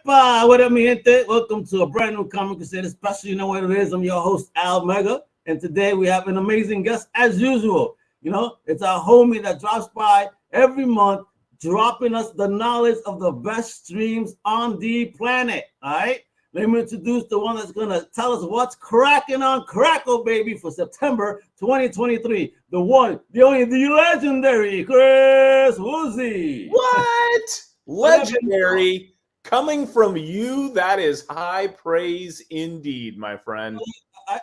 Epa, what up, mi gente? Welcome to a brand new Comic Crusade special. You know what it is. I'm your host, Al Mega. And today we have an amazing guest as usual. You know, it's our homie that drops by every month, dropping us the knowledge of the best streams on the planet. All right. Let me introduce the one that's going to tell us what's cracking on Crackle, baby, for September 2023. The one, the only, the legendary Chris Woolsey. What? Legendary coming from you. That is high praise indeed, my friend.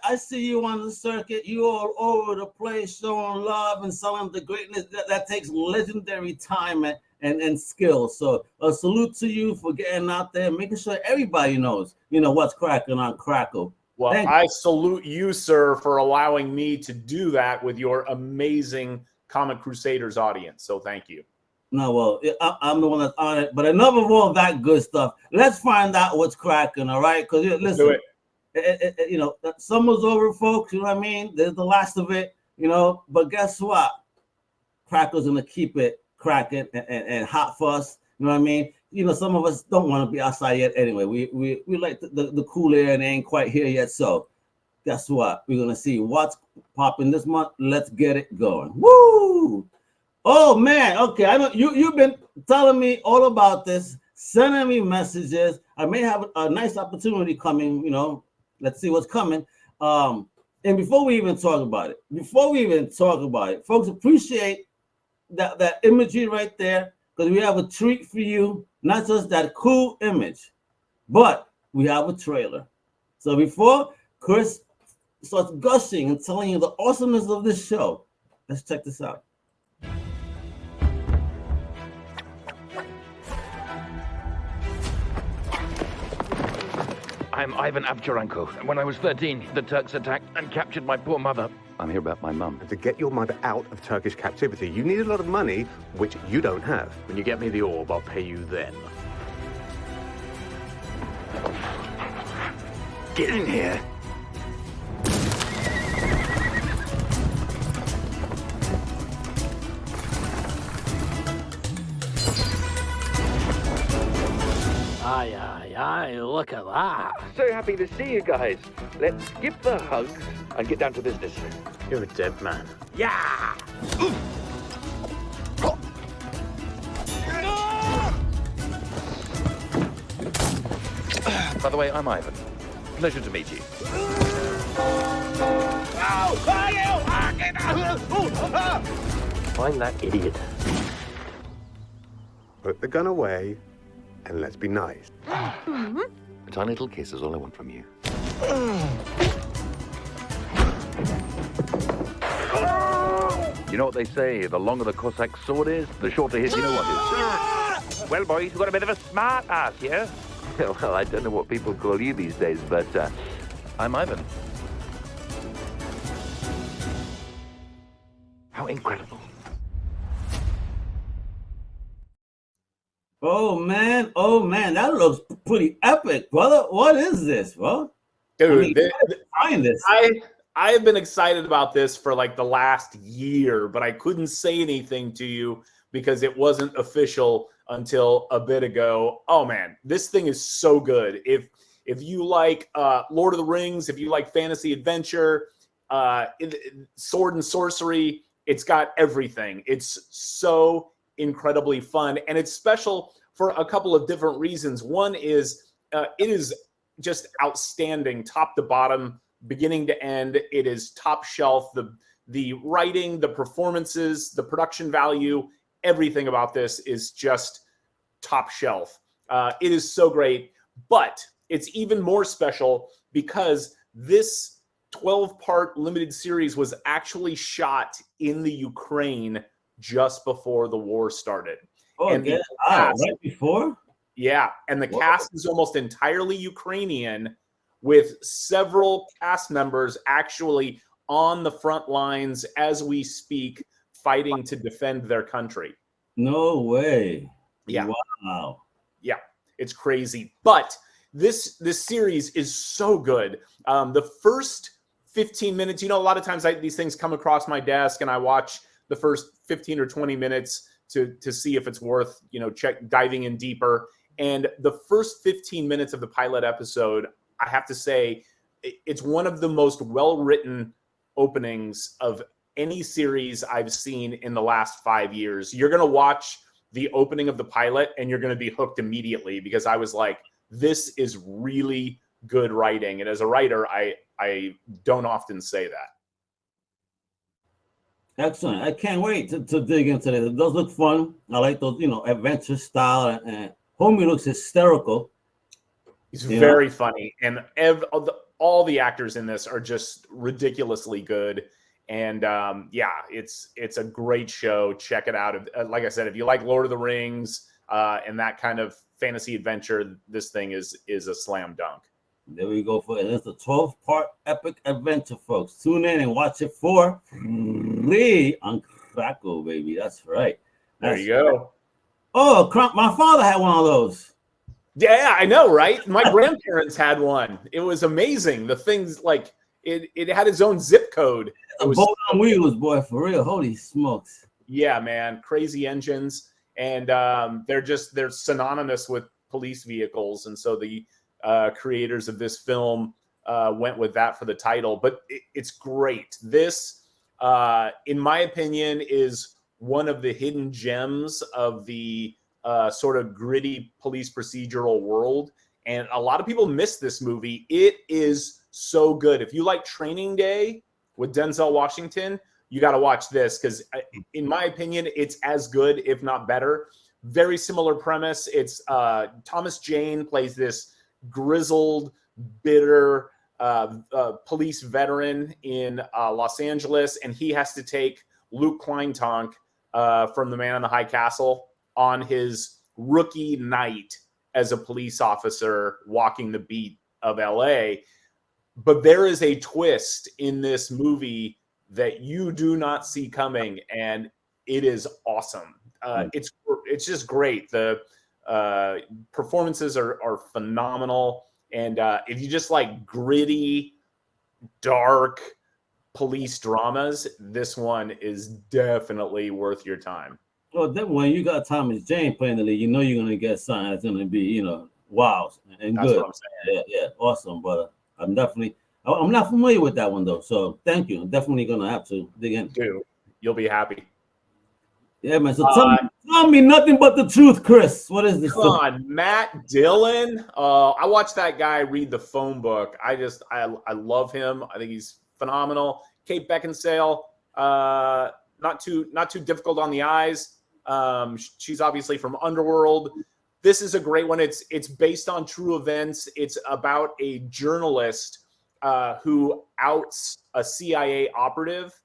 I see you on the circuit. You all over the place showing love and showing the greatness that takes legendary time and skill. So a salute to you for getting out there, making sure everybody knows, you know, what's cracking on Crackle. Well, I salute you, sir, for allowing me to do that with your amazing Comic Crusaders audience. So thank you. No, well, I'm the one that's on it. But enough of all that good stuff. Let's find out what's cracking, all right? Because listen, you know, summer's over, folks. You know what I mean? There's the last of it, you know. But guess what? Crackle's gonna keep it cracking and hot for us. You know what I mean? You know, some of us don't want to be outside yet anyway. We like the cool air and it ain't quite here yet. So guess what? We're gonna see what's popping this month. Let's get it going. Woo! Oh man, okay. I know you've been telling me all about this, sending me messages. I may have a nice opportunity coming, you know. Let's see what's coming. And before we even talk about it, folks, appreciate that imagery right there, because we have a treat for you. Not just that cool image, but we have a trailer. So before Chris starts gushing and telling you the awesomeness of this show, let's check this out. I'm Ivan Avcharenko. When I was 13, the Turks attacked and captured my poor mother. I'm here about my mum. And to get your mother out of Turkish captivity, you need a lot of money, which you don't have. When you get me the orb, I'll pay you then. Get in here. Aye, look at that. So happy to see you guys. Let's skip the hugs and get down to business. You're a dead man. Yeah! By the way, I'm Ivan. Pleasure to meet you. Find that idiot. Put the gun away and let's be nice. A tiny little kiss is all I want from you. You know what they say, the longer the Cossack's sword is, the shorter his, you know what is. Well, boys, we've got a bit of a smart ass here. Well, I don't know what people call you these days, but I'm Ivan. How incredible. Oh man, that looks pretty epic, brother. What is this, bro? Dude, find this. I have been excited about this for like the last year, but I couldn't say anything to you because it wasn't official until a bit ago. Oh man, this thing is so good. If you like Lord of the Rings, if you like fantasy adventure, sword and sorcery, it's got everything. It's so incredibly fun, and it's special for a couple of different reasons. One is it is just outstanding, top to bottom, beginning to end. It is top shelf. The writing, the performances, the production value, everything about this is just top shelf. It is so great, but it's even more special because this 12-part limited series was actually shot in the Ukraine just before the war started. Oh, and yeah. Right before? Yeah, and the cast is almost entirely Ukrainian, with several cast members actually on the front lines as we speak, fighting to defend their country. No way. Yeah. Wow. Yeah, it's crazy. But this series is so good. The first 15 minutes, you know, a lot of times these things come across my desk and I watch the first 15 or 20 minutes to see if it's worth, you know, diving in deeper. And the first 15 minutes of the pilot episode, I have to say, it's one of the most well-written openings of any series I've seen in the last 5 years. You're going to watch the opening of the pilot and you're going to be hooked immediately, because I was like, this is really good writing. And as a writer, I don't often say that. Excellent. I can't wait to dig into this. It does look fun. I like those, adventure style, and Homie looks hysterical. He's very funny. And all the actors in this are just ridiculously good. And it's a great show. Check it out. Like I said, if you like Lord of the Rings and that kind of fantasy adventure, this thing is a slam dunk. There we go for it. It's a 12-part epic adventure, folks. Tune in and watch it for free on Crackle, baby. That's right. There you go. Right. Oh, my father had one of those. Yeah, I know, right? My grandparents had one. It was amazing. The thing's like, it had its own zip code. A boat on wheels, boy, for real. Holy smokes. Yeah, man. Crazy engines. And they're synonymous with police vehicles. And so the creators of this film went with that for the title. But it's great. This, in my opinion, is one of the hidden gems of the sort of gritty police procedural world. And a lot of people miss this movie. It is so good. If you like Training Day with Denzel Washington, you got to watch this, because in my opinion, it's as good, if not better. Very similar premise. It's Thomas Jane plays this grizzled, bitter police veteran in Los Angeles, and he has to take Luke Kleintonk from The Man in the High Castle on his rookie night as a police officer walking the beat of LA. But there is a twist in this movie that you do not see coming, and it is awesome. It's just great. The performances are phenomenal, and if you just like gritty, dark police dramas, this one is definitely worth your time. Well, then when you got Thomas Jane playing the lead, you know you're gonna get something that's gonna be, wow and That's good. what I'm saying. Yeah, awesome. But I'm not familiar with that one though. So thank you. I'm definitely gonna have to dig in. Dude, you'll be happy. Yeah, man. So tell me nothing but the truth, Chris. What is this? Come on, Matt Dillon. I watched that guy read the phone book. I love him. I think he's phenomenal. Kate Beckinsale, not too difficult on the eyes. She's obviously from Underworld. This is a great one. It's based on true events. It's about a journalist who outs a CIA operative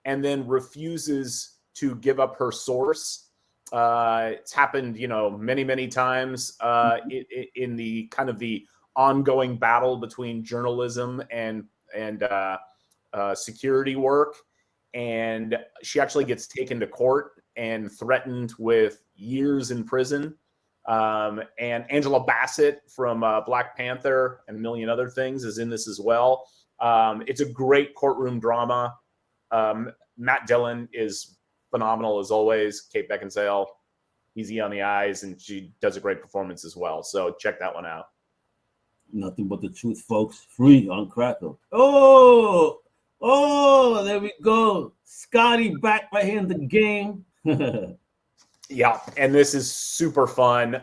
and then refuses to give up her source. It's happened, many, many times in the kind of the ongoing battle between journalism and security work. And she actually gets taken to court and threatened with years in prison. And Angela Bassett from Black Panther and a million other things is in this as well. It's a great courtroom drama. Matt Dillon is phenomenal as always. Kate Beckinsale, easy on the eyes, and she does a great performance as well. So check that one out. Nothing but the truth, folks. Free on Crackle. Oh, there we go. Scotty back right here in the game. Yeah, and this is super fun.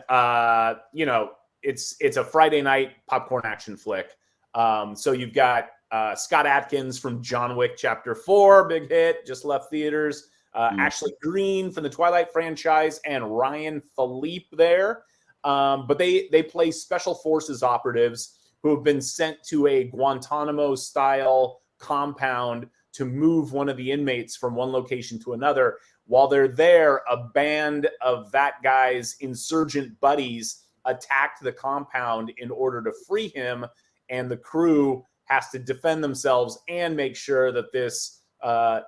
It's a Friday night popcorn action flick. So you've got Scott Adkins from John Wick Chapter 4, big hit, just left theaters. Ashley Greene from the Twilight franchise, and Ryan Philippe there. But they play special forces operatives who have been sent to a Guantanamo-style compound to move one of the inmates from one location to another. While they're there, a band of that guy's insurgent buddies attacked the compound in order to free him, and the crew has to defend themselves and make sure that this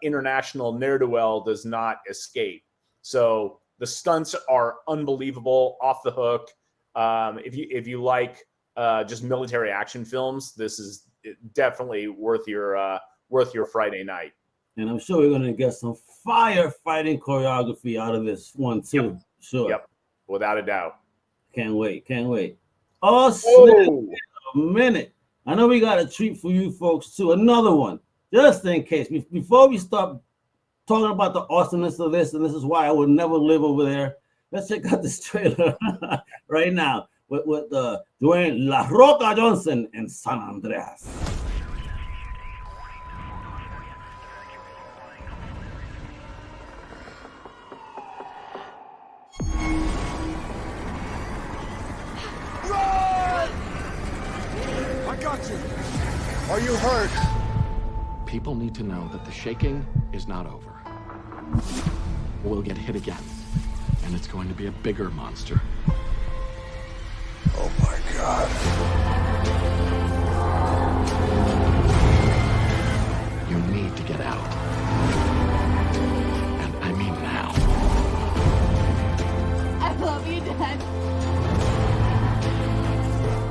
international ne'er-do-well does not escape. So the stunts are unbelievable, off the hook. If you like just military action films, this is definitely worth your Friday night. And I'm sure we're going to get some firefighting choreography out of this one too. Yep. Sure. Yep, without a doubt. Can't wait. Can't wait. Oh, snap. Oh, A minute. I know we got a treat for you folks too. Another one, just in case. Before we start talking about the awesomeness of this, and this is why I would never live over there. Let's check out this trailer right now with Dwayne La Roca Johnson in San Andreas. I got you. Are you hurt? People need to know that the shaking is not over. We'll get hit again, and it's going to be a bigger monster. Oh my God. You need to get out. And I mean now. I love you, Dad.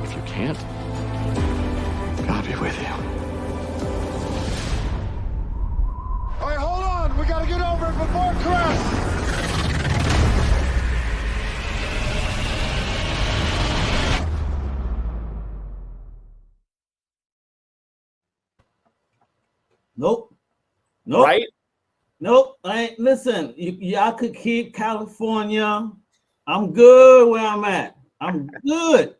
If you can't, I'll be with you. All right, hold on. We gotta get over it before it crashes. Nope. Nope. right? Nope. Listen, y'all could keep California. I'm good where I'm at. I'm good.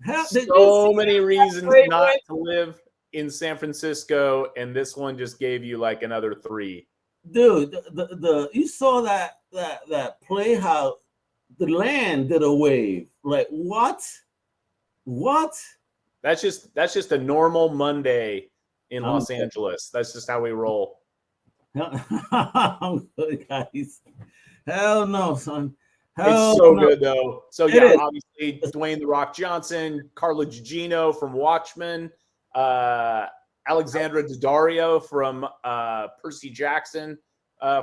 So many reasons not to live in San Francisco, and this one just gave you like another 3. Dude, you saw that play how the land did a wave. Like what? That's just a normal Monday in Los Angeles. That's just how we roll. I'm good, guys. Hell no, son. It's so good though. So yeah, obviously Dwayne The Rock Johnson, Carla Gugino from Watchmen, Alexandra Daddario from Percy Jackson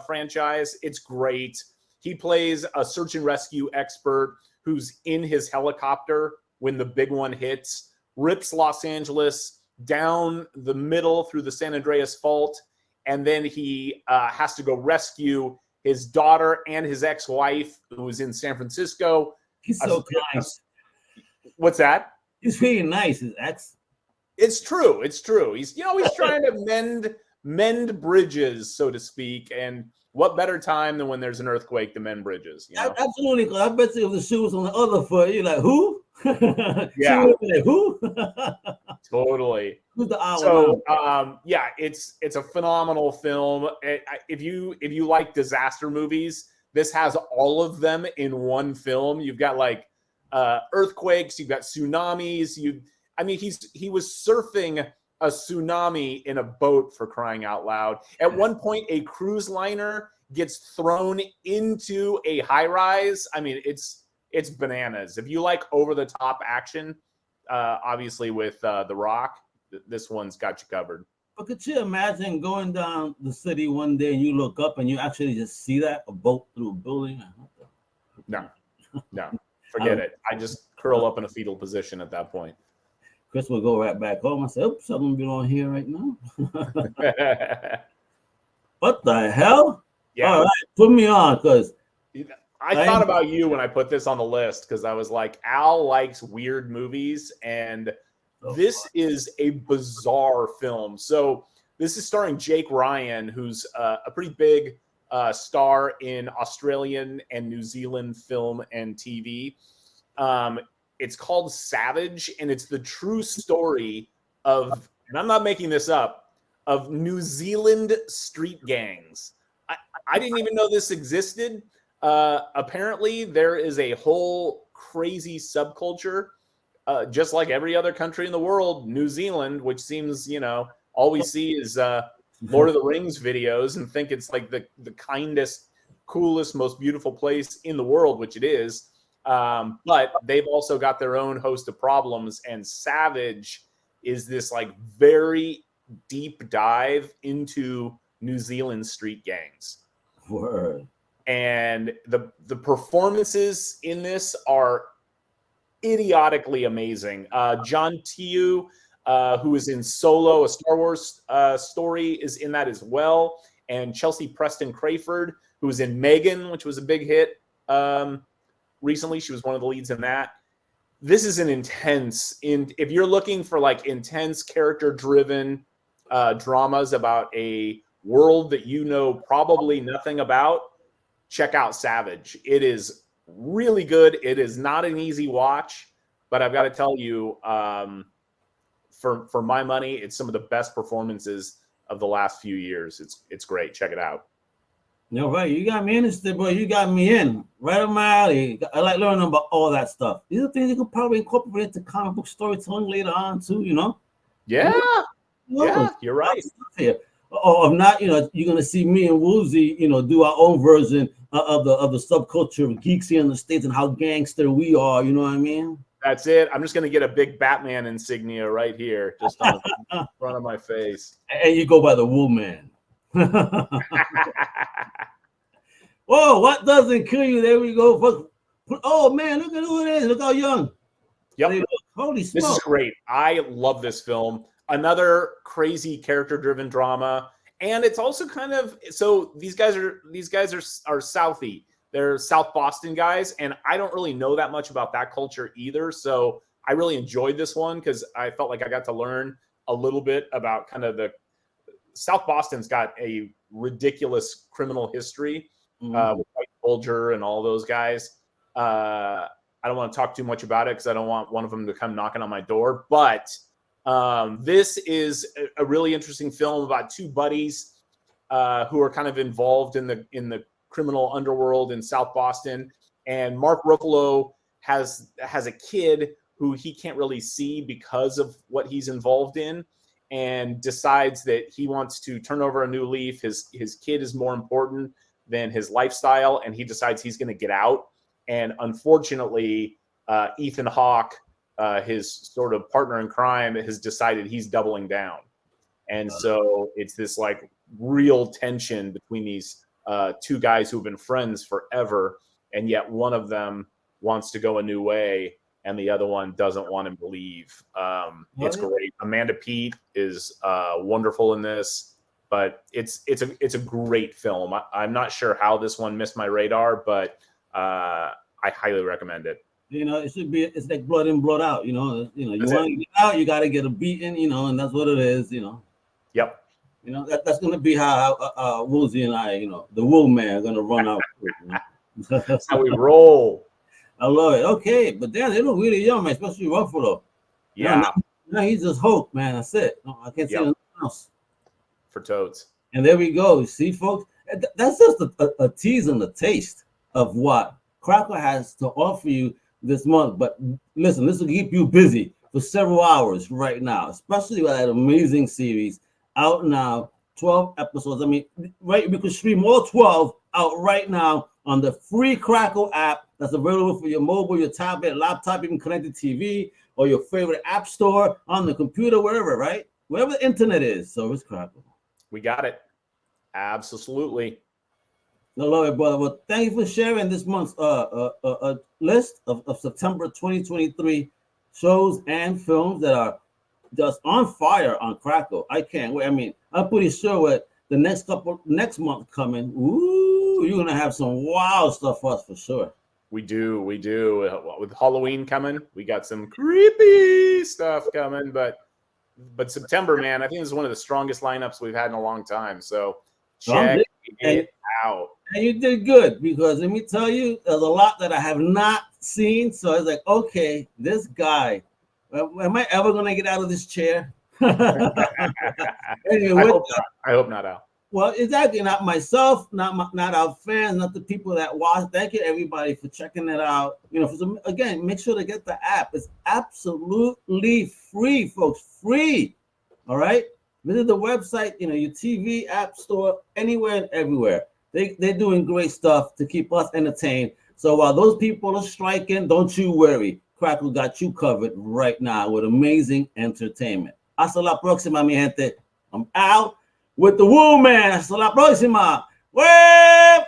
franchise. It's great. He plays a search and rescue expert who's in his helicopter when the big one hits, rips Los Angeles down the middle through the San Andreas Fault, and then he has to go rescue his daughter and his ex-wife who's in San Francisco. He's so nice. What's that? He's really nice, his ex. It's true. It's true. He's trying to mend bridges, so to speak. And what better time than when there's an earthquake to mend bridges? You know? Absolutely. Because I bet you if the shoe was on the other foot, you're like, who? Yeah. Like, who? Totally. Who's the owl? So yeah, it's a phenomenal film. If you like disaster movies, this has all of them in one film. You've got like earthquakes, you've got tsunamis. He was surfing a tsunami in a boat, for crying out loud. At one point, a cruise liner gets thrown into a high rise. I mean, it's bananas. If you like over the top action, obviously with The Rock, this one's got you covered. But could you imagine going down the city one day and you look up and you actually just see that a boat through a building? No, forget it. I just curl up in a fetal position at that point. Chris will go right back home. I said, oops, I'm going to be on here right now. What the hell? Yeah. All right, put me on, because I thought about you when I put this on the list, because I was like, Al likes weird movies, and this is a bizarre film. So this is starring Jake Ryan, who's a pretty big star in Australian and New Zealand film and TV. It's called Savage, and it's the true story of, and I'm not making this up, of New Zealand street gangs. I didn't even know this existed. Apparently, there is a whole crazy subculture, just like every other country in the world. New Zealand, which seems, all we see is Lord of the Rings videos and think it's like the kindest, coolest, most beautiful place in the world, which it is. But they've also got their own host of problems, and Savage is this like very deep dive into New Zealand street gangs. Word. And the performances in this are idiotically amazing. John Tiu, who is in Solo, a Star Wars story, is in that as well. And Chelsea Preston Crayford, who was in Megan, which was a big hit recently. She was one of the leads in that. this is an intense. If you're looking for like intense character-driven dramas about a world that you know probably nothing about, check out Savage. It is really good. It is not an easy watch, but I've got to tell you, for my money, it's some of the best performances of the last few years. It's great. Check it out. You're right. You got me interested, bro. You got me in. Right on my alley. I like learning about all that stuff. These are things you could probably incorporate into comic book storytelling later on, too, you know? Yeah. Yeah, you're right. Here. Or if not, you know, you're going to see me and Woolsey, you know, do our own version of the subculture of geeks here in the States and how gangster we are. You know what I mean? That's it. I'm just going to get a big Batman insignia right here, just on the front of my face. And you go by the Wool Man. Whoa, what doesn't kill you? There we go. Oh, man, look at who it is. Look how young. Yep. Holy smokes. This is great. I love this film. Another crazy character-driven drama. And it's also kind of, so these guys are Southie. They're South Boston guys, and I don't really know that much about that culture either. So I really enjoyed this one because I felt like I got to learn a little bit about kind of the South Boston's got a ridiculous criminal history with White Soldier and all those guys. I don't want to talk too much about it because I don't want one of them to come knocking on my door. But this is a really interesting film about two buddies who are kind of involved in the criminal underworld in South Boston. And Mark Ruffalo has a kid who he can't really see because of what he's involved in, and decides that he wants to turn over a new leaf. His kid is more important than his lifestyle, and he decides he's going to get out. And unfortunately, Ethan Hawke, his sort of partner in crime, has decided he's doubling down. And so it's this like real tension between these two guys who've been friends forever, and yet one of them wants to go a new way and the other one doesn't want him to leave. It's great. Amanda Peet is wonderful in this, but it's a great film. I'm not sure how this one missed my radar, but I highly recommend it. You know, it's like blood in, blood out. You want to get out, you got to get a beating. You know, and that's what it is. You know. Yep. You know, that's going to be how Woolsey and I, you know, the Wool Man, are going to run out. That's how we roll. I love it. Okay, but damn, they look really young, man, especially Ruffalo. Yeah. No, he's just Hulk, man. That's it. No, I can't see anything else. For totes. And there we go. See, folks, that's just a tease and a taste of what Crackle has to offer you this month. But listen, this will keep you busy for several hours right now, especially with that amazing series out now, 12 episodes. I mean, right, we can stream all 12 out right now on the free Crackle app that's available for your mobile, your tablet, laptop, even connected TV, or your favorite app store, on the computer, wherever, right? Wherever the internet is, so it's Crackle. We got it. Absolutely. I love it, brother. Well, thank you for sharing this month's list of September 2023 shows and films that are just on fire on Crackle. I can't wait. I mean, I'm pretty sure with the next month coming, ooh, you're gonna have some wild stuff for us for sure. We do. With Halloween coming, we got some creepy stuff coming. But September, man, I think this is one of the strongest lineups we've had in a long time. So check it out. And you did good, because let me tell you, there's a lot that I have not seen. So I was like, okay, this guy, am I ever gonna get out of this chair? Anyway, I hope not, Al. Well, exactly. Not myself, not our fans, not the people that watch. Thank you, everybody, for checking it out. You know, again, make sure to get the app. It's absolutely free, folks. Free. All right. Visit the website. You know, your TV, app store, anywhere and everywhere. They're doing great stuff to keep us entertained. So while those people are striking, don't you worry. Crackle got you covered right now with amazing entertainment. Hasta la próxima, mi gente. I'm out with the Wool Man. Hasta la próxima. ¡Huepa!